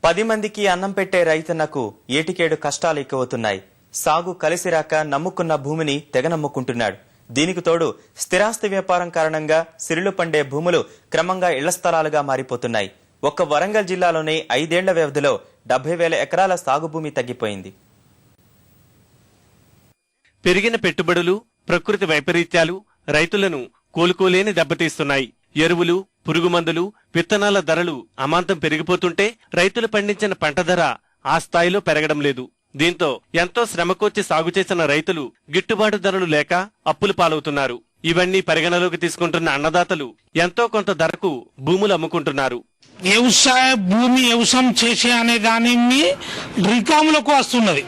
10 మందికి అన్నం పెట్టే రైతన్నకు ఏటికేడు కష్టాలు ఎక్కువవుతున్నాయి. సాగు కలిసిరాక నమ్ముకున్న భూమిని తెగనమ్ముకుంటున్నాడు. దీనికి తోడు స్థిరాస్తి వ్యాపారం కారణంగా సిరులు పండే భూములు క్రమంగా ఇళ్ల స్థలాలుగా మారిపోతున్నాయి. ఒక్క వరంగల్ జిల్లాలోనే 5 ఏళ్ల వ్యవధిలో 70,000 ఎకరాల సాగు భూమి తగ్గిపోయింది. పెరిగిన పెట్టుబడులు, ప్రకృతి వైపరీత్యాలు రైతులను కోలుకోలేని దెబ్బతీస్తున్నాయి. ఎరువులు, పురుగుమందులు, విత్తనాల ధరలు అమాంతం పెరిగిపోతుంటే రైతులు పండించిన పంట ధర ఆ స్థాయిలో పెరగడం లేదు. దీంతో ఎంతో శ్రమకొచ్చి సాగు చేసిన రైతులు గిట్టుబాటు ధరలు లేక అప్పులు పాలవుతున్నారు. ఇవన్నీ పరిగణలోకి తీసుకుంటున్న అన్నదాతలు ఎంతో కొంత ధరకు భూములు అమ్ముకుంటున్నారు. వ్యవసాయ భూమి వ్యవసాయం చేసే అనే దానిని రికాములకు వస్తున్నది.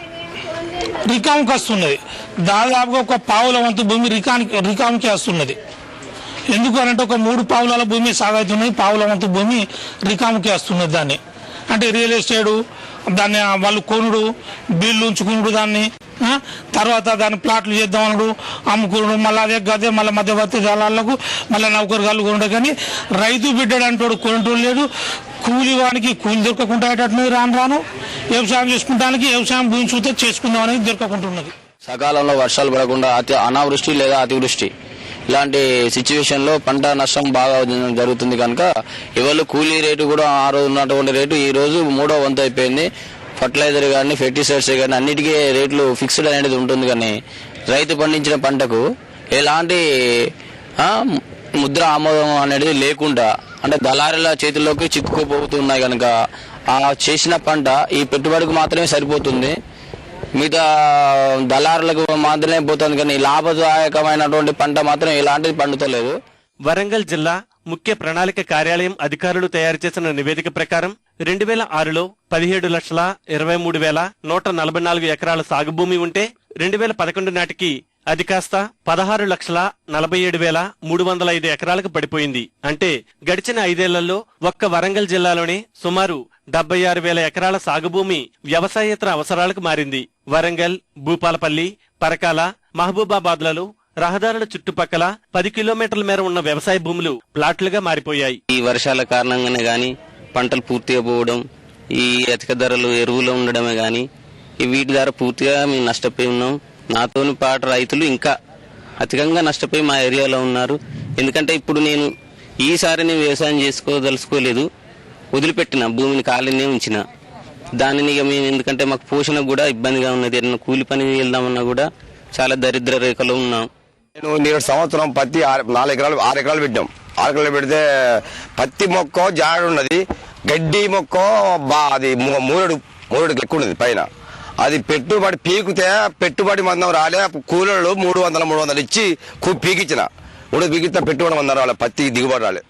దాదాపుగా ఒక పావుల వంతు భూమి రికాంకి వస్తున్నది. ఎందుకు అనంటే ఒక 3 పావుల భూమి సాగవుతున్నాయి, పావుల వంతు భూమి రికాంకి వస్తున్నది. దాన్ని అంటే రియల్ ఎస్టేట్ దాన్ని వాళ్ళు కొనుడు, బిల్లు ఉంచుకునుడు, దాన్ని తర్వాత దాన్ని ప్లాట్లు చేద్దామనుడు, అమ్ముకునుడు, మళ్ళీ అదే గదే మళ్ళీ మధ్యవర్తి దళాలకు మళ్ళీ నౌకరుగాళ్ళు కొనుడు. కానీ రైతు బిడ్డడు అంటాడు కొనటం లేదు. కూలి వానికి కూలి దొరకకుండా అయ్యేటట్టున్నది. రాను వ్యవసాయం చేసుకుంటానికి వ్యవసాయం భూమి చూస్తే చేసుకుందాం అనేది దొరకకుంటున్నది. సకాలంలో వర్షాలు పడకుండా అనావృష్టి లేదా అతివృష్టి ఇలాంటి సిచ్యువేషన్ లో పంట నష్టం బాగా జరుగుతుంది. కనుక ఎవరు కూలీ రేటు కూడా ఆ రోజు ఉన్నటువంటి రేటు ఈ రోజు 3వ వంతు అయిపోయింది. ఫర్టిలైజర్ కానీ ఫెర్టిసైడ్స్ కానీ అన్నిటికీ రేట్లు ఫిక్స్డ్ అనేది ఉంటుంది. కానీ రైతు పండించిన పంటకు ఎలాంటి ముద్ర ఆమోదం అనేది లేకుండా అంటే దళారుల చేతుల్లోకి చిక్కుకుపోతున్నాయి. కనుక ఆ చేసిన పంట ఈ పెట్టుబడికి మాత్రమే సరిపోతుంది, మిగతా దళారులకు మాత్రమే పోతుంది. కానీ లాభదాయకమైనటువంటి పంట మాత్రం ఎలాంటిది పండుతలేదు. వరంగల్ జిల్లా ముఖ్య ప్రణాళిక కార్యాలయం అధికారులు తయారు చేసిన నివేదిక ప్రకారం 2006లో 17,23,144 ఎకరాల సాగు భూమి ఉంటే 2011 నాటికి అది కాస్త 16,47,305 ఎకరాలకు పడిపోయింది. అంటే గడిచిన 5 ఏళ్లలో ఒక్క వరంగల్ జిల్లాలోనే సుమారు 76,000 ఎకరాల సాగుభూమి వ్యవసాయేతర అవసరాలకు మారింది. వరంగల్, భూపాలపల్లి, పరకాల, మహబూబాబాద్లలో రహదారుల చుట్టుపక్కల 10 కిలోమీటర్ల మేర ఉన్న వ్యవసాయ భూములు ప్లాట్లుగా మారిపోయాయి. ఈ వర్షాల కారణంగానే గాని పంటలు పూర్తిగా పోవడం, ఈ అధిక ధరలు ఎరువులు ఉండడమే గాని వీటి ద్వారా పూర్తిగా మేము నష్టపోయి ఉన్నాం. నాతోని పాటు రైతులు ఇంకా అధికంగా నష్టపోయి మా ఏరియాలో ఉన్నారు. ఎందుకంటే ఇప్పుడు నేను ఈసారి నేను వ్యవసాయం చేసుకోదలుచుకోలేదు, వదిలిపెట్టిన భూమిని ఖాళీనే ఉంచిన దానిని ఇక మేము ఎందుకంటే మాకు పోషణ కూడా ఇబ్బందిగా ఉన్నది. ఏదైనా కూలి పని వెళ్దామన్నా కూడా చాలా దరిద్ర రేఖలో ఉన్నాం. నేను సంవత్సరం పత్తి 6 ఎకరాలు పెట్టాం. 6 ఎకరాలు పెడితే పత్తి మొక్క జాడ ఉన్నది, గడ్డి మొక్క అది మూరడు ఎక్కువ ఉన్నది పైన. అది పెట్టుబడి పీకితే పెట్టుబడి మందం రాలే. కూలీలు 300 ఇచ్చి పీకిచ్చిన 3 పీకితే పెట్టుబడి మందం రాలే, పత్తి దిగుబడి రాలే.